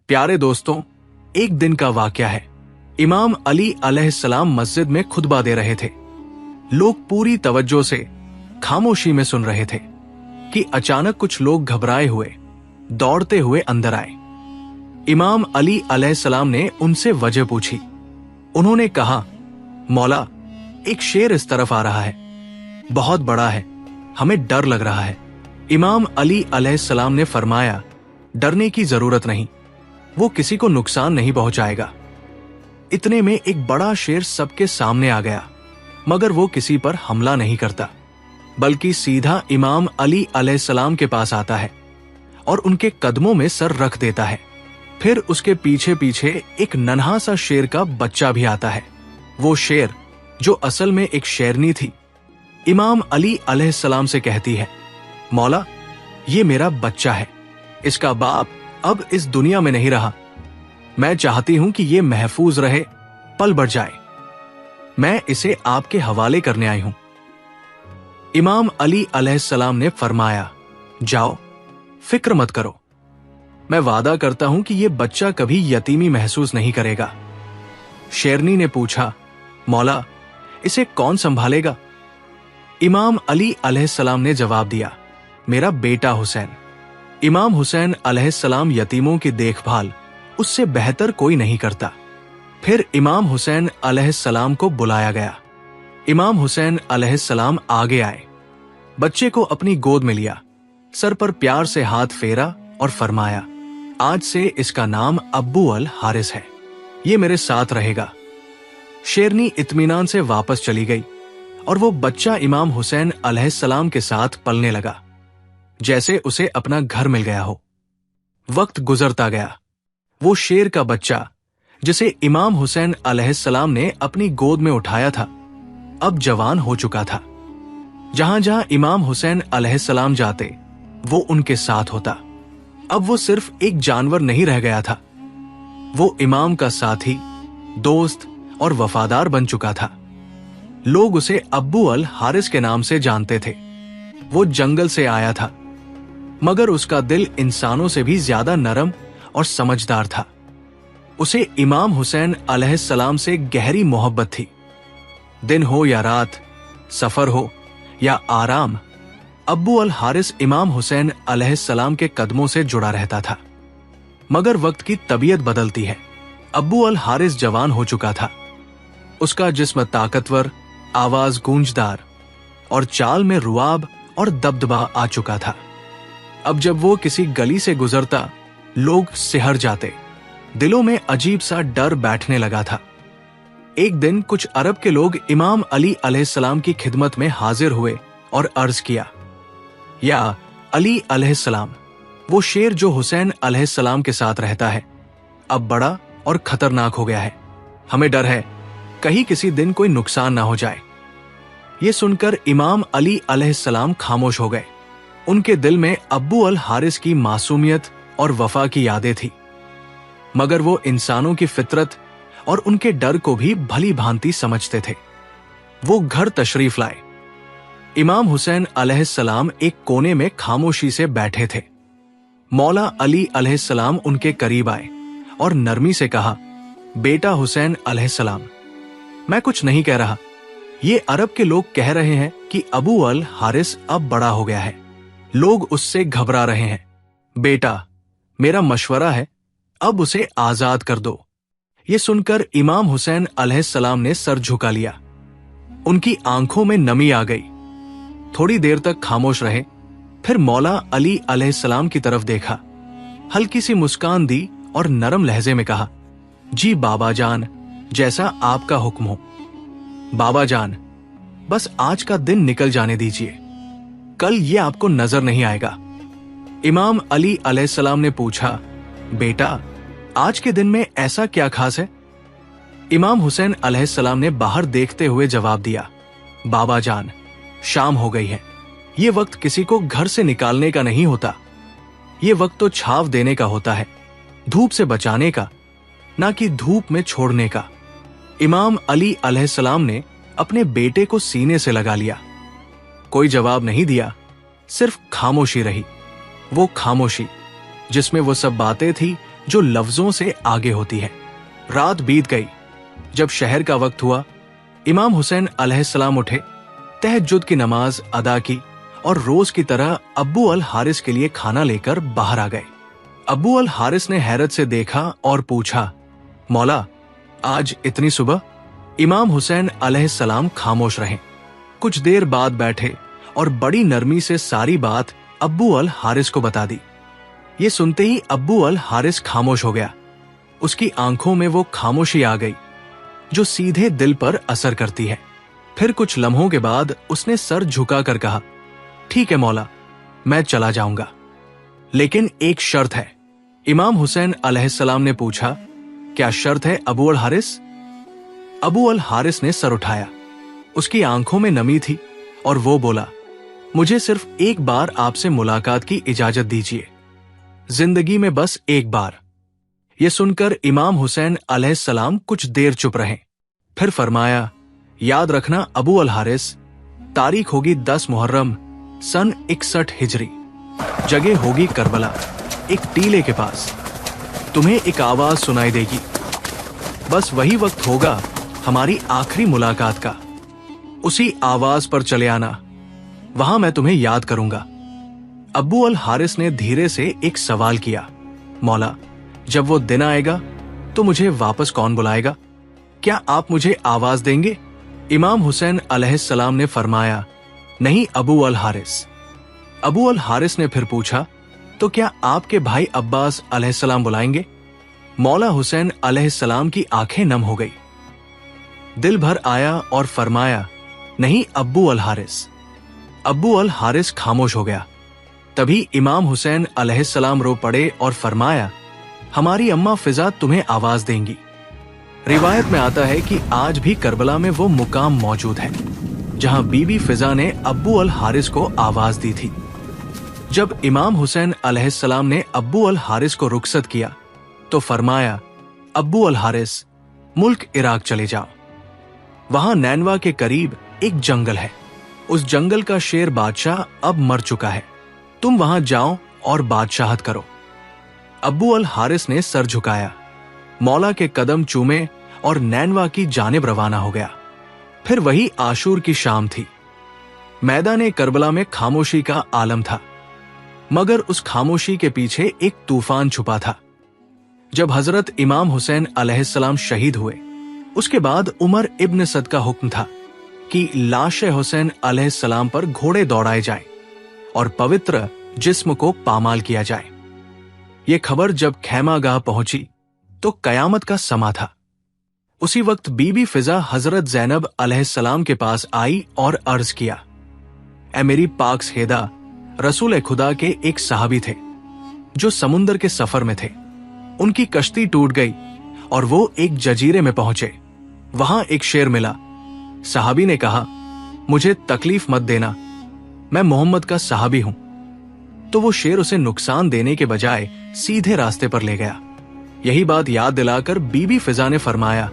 प्यारे दोस्तों, एक दिन का वाकया है। इमाम अली अलैहिस्सलाम मस्जिद में खुतबा दे रहे थे। लोग पूरी तवज्जो से खामोशी में सुन रहे थे कि अचानक कुछ लोग घबराए हुए दौड़ते हुए अंदर आए। इमाम अली अलैहिस्सलाम ने उनसे वजह पूछी। उन्होंने कहा, मौला, एक शेर इस तरफ आ रहा है, बहुत बड़ा है, हमें डर लग रहा है। इमाम अली अलैहिस्सलाम ने फरमाया, डरने की जरूरत नहीं, वो किसी को नुकसान नहीं पहुंचाएगा। इतने में एक बड़ा शेर सबके सामने आ गया, मगर वो किसी पर हमला नहीं करता, बल्कि सीधा इमाम अली अलैहिस्सलाम के पास आता है और उनके कदमों में सर रख देता है। फिर उसके पीछे पीछे एक नन्हा सा शेर का बच्चा भी आता है। वो शेर, जो असल में एक शेरनी थी, इमाम अली अलैहिस्सलाम से कहती है, मौला, ये मेरा बच्चा है, इसका बाप अब इस दुनिया में नहीं रहा। मैं चाहती हूं कि ये महफूज रहे, पल बढ़ जाए। मैं इसे आपके हवाले करने आई हूं। इमाम अली अलैहिस्सलाम ने फरमाया, जाओ, फिक्र मत करो, मैं वादा करता हूं कि ये बच्चा कभी यतीमी महसूस नहीं करेगा। शेरनी ने पूछा, मौला, इसे कौन संभालेगा? इमाम अली अलैहिस्सलाम ने जवाब दिया, मेरा बेटा हुसैन। इमाम हुसैन अलैहिस्सलाम यतीमों की देखभाल उससे बेहतर कोई नहीं करता। फिर इमाम हुसैन अलैहिस्सलाम को बुलाया गया। इमाम हुसैन अलैहिस्सलाम आगे आए, बच्चे को अपनी गोद में लिया, सर पर प्यार से हाथ फेरा और फरमाया, आज से इसका नाम अब्बू अल हारिस है, ये मेरे साथ रहेगा। शेरनी इत्मीनान से वापस चली गई और वो बच्चा इमाम हुसैन अलैहिस्सलाम के साथ पलने लगा, जैसे उसे अपना घर मिल गया हो। वक्त गुजरता गया। वो शेर का बच्चा, जिसे इमाम हुसैन अलैहिस्सलाम ने अपनी गोद में उठाया था, अब जवान हो चुका था। जहां जहां इमाम हुसैन अलैहिस्सलाम जाते, वो उनके साथ होता। अब वो सिर्फ एक जानवर नहीं रह गया था, वो इमाम का साथी, दोस्त और वफादार बन चुका था। लोग उसे अब्बू अल हारिस के नाम से जानते थे। वो जंगल से आया था, मगर उसका दिल इंसानों से भी ज्यादा नरम और समझदार था। उसे इमाम हुसैन अलैहिस्सलाम से गहरी मोहब्बत थी। दिन हो या रात, सफर हो या आराम, अब्बू अल हारिस इमाम हुसैन अलैहिस्सलाम के कदमों से जुड़ा रहता था। मगर वक्त की तबीयत बदलती है। अब्बू अल हारिस जवान हो चुका था। उसका जिस्म ताकतवर, आवाज गूंजदार और चाल में रुआब और दबदबा आ चुका था। अब जब वो किसी गली से गुजरता, लोग सिहर जाते, दिलों में अजीब सा डर बैठने लगा था। एक दिन कुछ अरब के लोग इमाम अली अलैहिस्सलाम की खिदमत में हाजिर हुए और अर्ज किया, या अली अलैहिस्सलाम, वो शेर जो हुसैन अलैहिस्सलाम के साथ रहता है, अब बड़ा और खतरनाक हो गया है। हमें डर है कहीं किसी दिन कोई नुकसान ना हो जाए। ये सुनकर इमाम अली अलैहिस्सलाम खामोश हो गए। उनके दिल में अब्बू अल हारिस की मासूमियत और वफा की यादें थी, मगर वो इंसानों की फितरत और उनके डर को भी भली भांति समझते थे। वो घर तशरीफ लाए। इमाम हुसैन अलैहिस्सलाम एक कोने में खामोशी से बैठे थे। मौला अली अलैहिस्सलाम उनके करीब आए और नरमी से कहा, बेटा हुसैन अलैहिस्सलाम, मैं कुछ नहीं कह रहा। ये अरब के लोग कह रहे हैं कि अबू अल हारिस अब बड़ा हो गया है, लोग उससे घबरा रहे हैं। बेटा, मेरा मशवरा है, अब उसे आजाद कर दो। ये सुनकर इमाम हुसैन अलैहिस्सलाम ने सर झुका लिया। उनकी आंखों में नमी आ गई। थोड़ी देर तक खामोश रहे, फिर मौला अली अलैहिस्सलाम की तरफ देखा, हल्की सी मुस्कान दी और नरम लहजे में कहा, जी बाबा जान, जैसा आपका हुक्म हो। बाबा जान, बस आज का दिन निकल जाने दीजिए, कल ये आपको नजर नहीं आएगा। इमाम अली अलैहिस्सलाम ने पूछा, बेटा, आज के दिन में ऐसा क्या खास है? इमाम हुसैन अलैहिस्सलाम ने बाहर देखते हुए जवाब दिया, बाबा जान, शाम हो गई है। ये वक्त किसी को घर से निकालने का नहीं होता। ये वक्त तो छाव देने का होता है, धूप से बचाने का, ना कि धूप में छोड़ने का। इमाम अली अलैहिस्सलाम ने अपने बेटे को सीने से लगा लिया। कोई जवाब नहीं दिया, सिर्फ खामोशी रही। वो खामोशी जिसमें वो सब बातें थी जो लफ्जों से आगे होती है। रात बीत गई। जब शहर का वक्त हुआ, इमाम हुसैन अलैहिस्सलाम उठे, तहज्जुद की नमाज अदा की और रोज की तरह अब्बू अल हारिस के लिए खाना लेकर बाहर आ गए। अब्बू अल हारिस ने हैरत से देखा और पूछा, मौला, आज इतनी सुबह? इमाम हुसैन अलैहिस्सलाम खामोश रहे। कुछ देर बाद बैठे और बड़ी नरमी से सारी बात अब्बू अल हारिस को बता दी। ये सुनते ही अब्बू अल हारिस खामोश हो गया। उसकी आंखों में वो खामोशी आ गई जो सीधे दिल पर असर करती है। फिर कुछ लम्हों के बाद उसने सर झुकाकर कहा, ठीक है मौला, मैं चला जाऊंगा, लेकिन एक शर्त है। इमाम हुसैन अलैहिस्सलाम ने पूछा, क्या शर्त है अबू अल हारिस? अबू अल हारिस ने सर उठाया। उसकी आंखों में नमी थी और वो बोला, मुझे सिर्फ एक बार आपसे मुलाकात की इजाजत दीजिए, जिंदगी में बस एक बार। ये सुनकर इमाम हुसैन अलैहिस्सलाम कुछ देर चुप रहे। फिर फरमाया, याद रखना अबू अल हारिस, तारीख होगी 10 मुहर्रम सन 61 हिजरी। जगह होगी करबला, एक टीले के पास। तुम्हें एक आवाज सुनाई देगी। बस वही वक्त होगा हमारी आखिरी मुलाकात का। उसी आवाज पर चले आना, वहां मैं तुम्हें याद करूंगा। अब्बू अल हारिस ने धीरे से एक सवाल किया, मौला, जब वो दिन आएगा तो मुझे वापस कौन बुलाएगा? क्या आप मुझे आवाज देंगे? इमाम हुसैन अलैहिस्सलाम ने फरमाया, नहीं अबू अल हारिस। अबू अल हारिस ने फिर पूछा, तो क्या आपके भाई अब्बास अलैहिस्सलाम बुलाएंगे? मौला हुसैन अलैहिस्सलाम की आंखें नम हो गई। दिल भर आया और फरमाया, नहीं अब्बू अल हारिस। अब्बू अल हारिस खामोश हो गया। तभी इमाम हुसैन अलैहिस्सलाम रो पड़े और फरमाया, हमारी अम्मा फिजा तुम्हें आवाज देंगी। रिवायत में आता है कि आज भी करबला में वो मुकाम मौजूद है जहां बीबी फिजा ने अब्बू अल हारिस को आवाज दी थी। जब इमाम हुसैन अलैहिस्सलाम ने अब्बू अल हारिस को रुखसत किया तो फरमाया, अब्बू अल हारिस, मुल्क इराक चले जाओ। वहां नैनवा के करीब एक जंगल है। उस जंगल का शेर बादशाह अब मर चुका है। तुम वहां जाओ और बादशाहत करो। अब्बू अल हारिस ने सर झुकाया, मौला के कदम चूमे और नैनवा की जानिब रवाना हो गया। फिर वही आशूर की शाम थी। मैदान करबला में खामोशी का आलम था, मगर उस खामोशी के पीछे एक तूफान छुपा था। जब हजरत इमाम हुसैन अलैहिस्सलाम शहीद हुए, उसके बाद उमर इब्न सद का हुक्म था कि लाश हुसैन अलैहिस्सलाम पर घोड़े दौड़ाए जाएं और पवित्र जिस्म को पामाल किया जाए। ये खबर जब खैमागाह पहुंची तो कयामत का समा था। उसी वक्त बीबी फिजा हजरत ज़ैनब अलैहिस्सलाम के पास आई और अर्ज किया, ए मेरी पाक सहेदा, रसूल खुदा के एक सहाबी थे जो समुंदर के सफर में थे। उनकी कश्ती टूट गई और वो एक जजीरे में पहुंचे। वहां एक शेर मिला। सहाबी ने कहा, मुझे तकलीफ मत देना, मैं मोहम्मद का सहाबी हूं। तो वो शेर उसे नुकसान देने के बजाय सीधे रास्ते पर ले गया। यही बात याद दिलाकर बीबी फिजा ने फरमाया,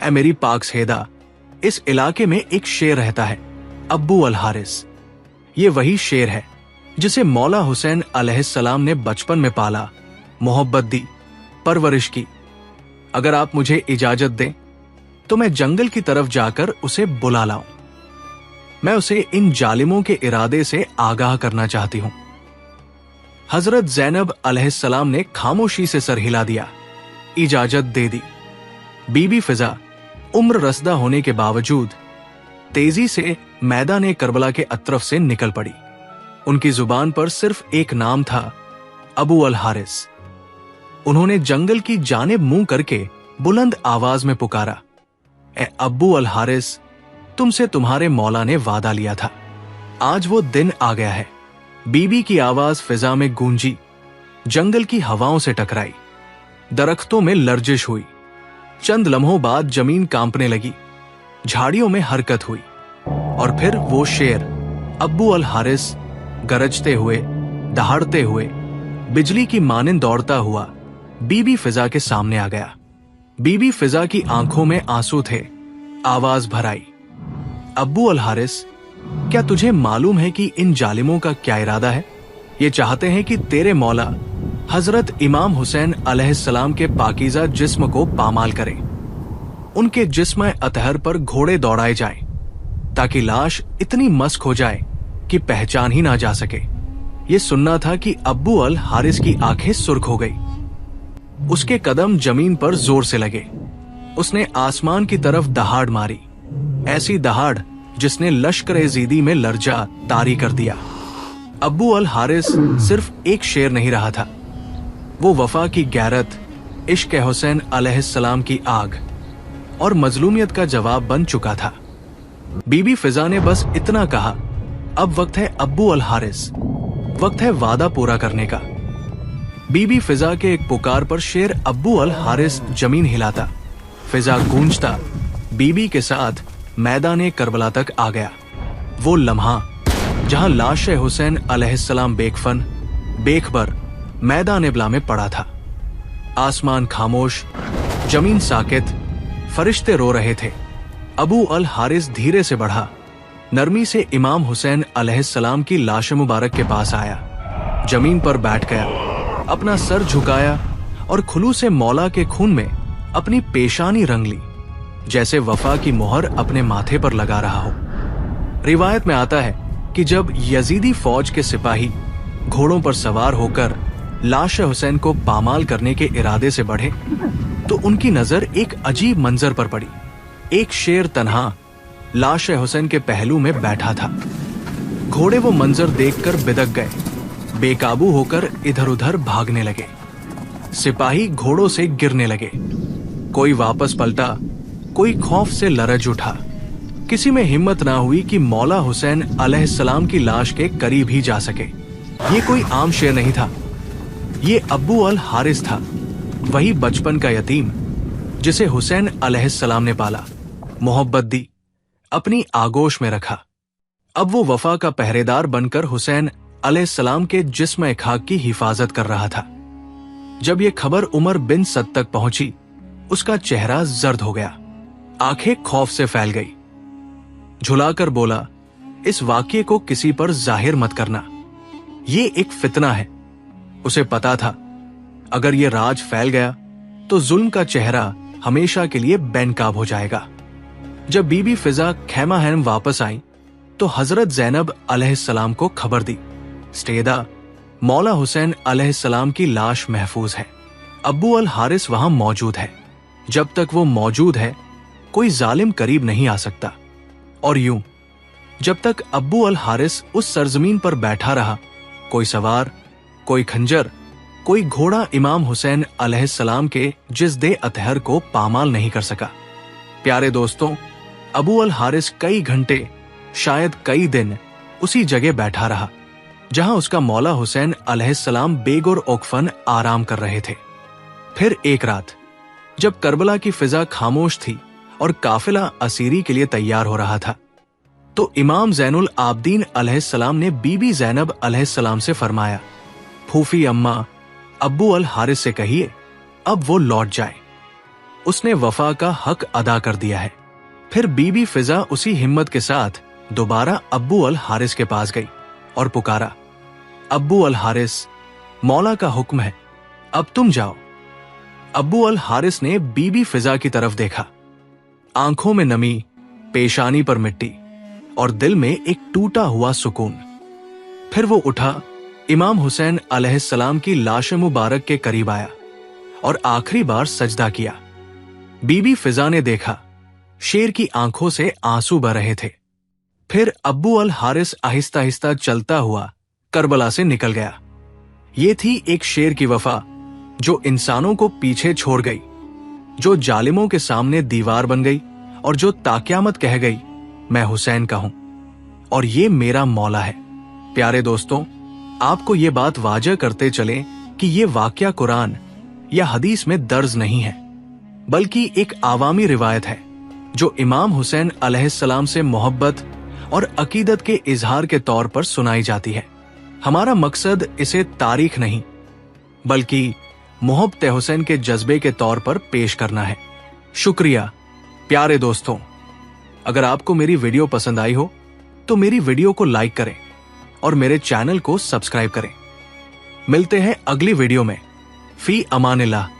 ए मेरी पाक सहेदा, इस इलाके में एक शेर रहता है, अब्बू अल हारिस। ये वही शेर है जिसे मौला हुसैन अलैहिस्सलाम ने बचपन में पाला, मोहब्बत दी, परवरिश की। अगर आप मुझे इजाजत दें तो मैं जंगल की तरफ जाकर उसे बुला लाऊं। मैं उसे इन जालिमों के इरादे से आगाह करना चाहती हूं। हजरत ज़ैनब अलैहिस्सलाम ने खामोशी से सर हिला दिया, इजाजत दे दी। बीबी फिजा उम्र रसदा होने के बावजूद तेजी से मैदान करबला के अतरफ से निकल पड़ी। उनकी जुबान पर सिर्फ एक नाम था, अबू अल हारिस। उन्होंने जंगल की जानिब मुंह करके बुलंद आवाज में पुकारा, ए अब्बू अल हारिस, तुमसे तुम्हारे मौला ने वादा लिया था, आज वो दिन आ गया है। बीबी की आवाज फिजा में गूंजी, जंगल की हवाओं से टकराई, दरख्तों में लर्जिश हुई। चंद लम्हों बाद जमीन कांपने लगी, झाड़ियों में हरकत हुई और फिर वो शेर अब्बू अल हारिस गरजते हुए, दहाड़ते हुए, बिजली की मानिंद दौड़ता हुआ बीबी फिजा के सामने आ गया। बीबी फिजा की आंखों में आंसू थे। आवाज भर आई, अब्बू अल हारिस, क्या तुझे मालूम है कि इन जालिमों का क्या इरादा है? ये चाहते हैं कि तेरे मौला हजरत इमाम हुसैन अलैहिस्सलाम के पाकीज़ा जिस्म को पामाल करे। उनके जिस्म अतहर पर घोड़े दौड़ाए जाएं, ताकि लाश इतनी मस्क हो जाए कि पहचान ही ना जा सके। ये सुनना था कि अब्बू अल हारिस की आंखें सुर्ख हो गई। उसके कदम जमीन पर जोर से लगे। उसने आसमान की तरफ दहाड़ मारी, ऐसी दहाड़ जिसने लश्कर ज़ीदी में लर्जा तारी कर दिया। अब्बू अल हारिस सिर्फ एक शेर नहीं रहा था, वो वफा की गैरत, इश्क हुसैन अलैहिस्सलाम की आग और मजलूमियत का जवाब बन चुका था। बीबी फिजा ने बस इतना कहा, अब वक्त है अब्बू अल हारिस, वक्त है वादा पूरा करने का। बीबी फिजा के एक पुकार पर शेर अब्बू अल हारिस जमीन हिलाता, फिजा गूंजता बीबी के साथ मैदान करबला तक आ गया। वो लम्हा जहां लाश हुसैन अलैहिस्सलाम बेकफन बेखबर मैदान इब्ला में पड़ा था। आसमान खामोश, जमीन साकित, फरिश्ते रो रहे थे। अबू अल हारिस धीरे से बढ़ा, नरमी से इमाम हुसैन अलैहिस्सलाम की लाश मुबारक के पास आया, जमीन पर बैठ गया, अपना सर झुकाया और खुलू से मौला के खून में अपनी पेशानी रंग ली, जैसे वफा की मोहर अपने माथे पर लगा रहा हो। रिवायत में आता है कि जब यजीदी फौज के सिपाही घोड़ों पर सवार होकर लाश हुसैन को पामाल करने के इरादे से बढ़े, तो उनकी नजर एक अजीब मंजर पर पड़ी। एक शेर तन्हा लाश हुसैन के पहलू में बैठा था। घोड़े वो मंजर देखकर बिदक गए, बेकाबू होकर इधर उधर भागने लगे। सिपाही घोड़ों से गिरने लगे, कोई वापस पलटा, कोई खौफ से लरज उठा। किसी में हिम्मत ना हुई कि मौला हुसैन अलैहिस्सलाम की लाश के करीब ही जा सके। ये कोई आम शेर नहीं था, ये अब्बू अल हारिस था, वही बचपन का यतीम जिसे हुसैन अलैहिस्सलाम ने पाला, मोहब्बत दी, अपनी आगोश में रखा। अब वो वफा का पहरेदार बनकर हुसैन अलैहिस्सलाम के जिस्म खाक की हिफाजत कर रहा था। जब ये खबर उमर बिन सद तक पहुंची, उसका चेहरा जर्द हो गया, आंखें खौफ से फैल गई। झुलाकर बोला, इस वाक्य को किसी पर जाहिर मत करना, ये एक फितना है। उसे पता था, अगर ये राज फैल गया तो जुल्म का चेहरा हमेशा के लिए बेनकाब हो जाएगा। जब बीबी फिजा खैमाहैम वापस आई तो हजरत ज़ैनब अलैहिस्सलाम को खबर दी, स्टेदा, मौला हुसैन अलैहिस्सलाम की लाश महफूज है, अब्बू अल हारिस वहां मौजूद है। जब तक वो मौजूद है कोई जालिम करीब नहीं आ सकता। और यूं जब तक अब्बू अल हारिस उस सरजमीन पर बैठा रहा, कोई सवार, कोई खंजर, कोई घोड़ा इमाम हुसैन अलैहिस्सलाम के जिस्दे अतहर को पामाल नहीं कर सका। प्यारे दोस्तों, अबू अल हारिस कई घंटे, शायद कई दिन उसी जगह बैठा रहा जहां उसका मौला हुसैन अलैहिस्सलाम बेगुर ओकफन आराम कर रहे थे। फिर एक रात जब करबला की फिजा खामोश थी और काफिला असीरी के लिए तैयार हो रहा था, तो इमाम ज़ैनुल आबदीन अलैहिस्सलाम ने बीबी ज़ैनब अलैहिस्सलाम से फरमाया, फूफी अम्मा अब्बू अल हारिस से कहिए अब वो लौट जाए, उसने वफा का हक अदा कर दिया है। फिर बीबी फिजा उसी हिम्मत के साथ दोबारा अब्बू अल हारिस के पास गई और पुकारा, अब्बू अल हारिस, मौला का हुक्म है, अब तुम जाओ। अब्बू अल हारिस ने बीबी फिजा की तरफ देखा, आंखों में नमी, पेशानी पर मिट्टी और दिल में एक टूटा हुआ सुकून। फिर वो उठा, इमाम हुसैन अलैहिस्सलाम की लाश मुबारक के करीब आया और आखिरी बार सजदा किया। बीबी फिजा ने देखा, शेर की आंखों से आंसू बह रहे थे। फिर अब्बू अल हारिस आहिस्ता आहिस्ता चलता हुआ करबला से निकल गया। ये थी एक शेर की वफा जो इंसानों को पीछे छोड़ गई, जो जालिमों के सामने दीवार बन गई और जो ताक़यामत कह गई, मैं हुसैन का हूं और ये मेरा मौला है। प्यारे दोस्तों, आपको ये बात वाजह करते चलें कि ये वाकया कुरान या हदीस में दर्ज नहीं है, बल्कि एक आवामी रिवायत है जो इमाम हुसैन अलैहिस्सलाम से मोहब्बत और अकीदत के इजहार के तौर पर सुनाई जाती है। हमारा मकसद इसे तारीख नहीं बल्कि मोहब्बत हुसैन के जज्बे के तौर पर पेश करना है। शुक्रिया प्यारे दोस्तों। अगर आपको मेरी वीडियो पसंद आई हो तो मेरी वीडियो को लाइक करें और मेरे चैनल को सब्सक्राइब करें। मिलते हैं अगली वीडियो में। फी अमानिल्लाह।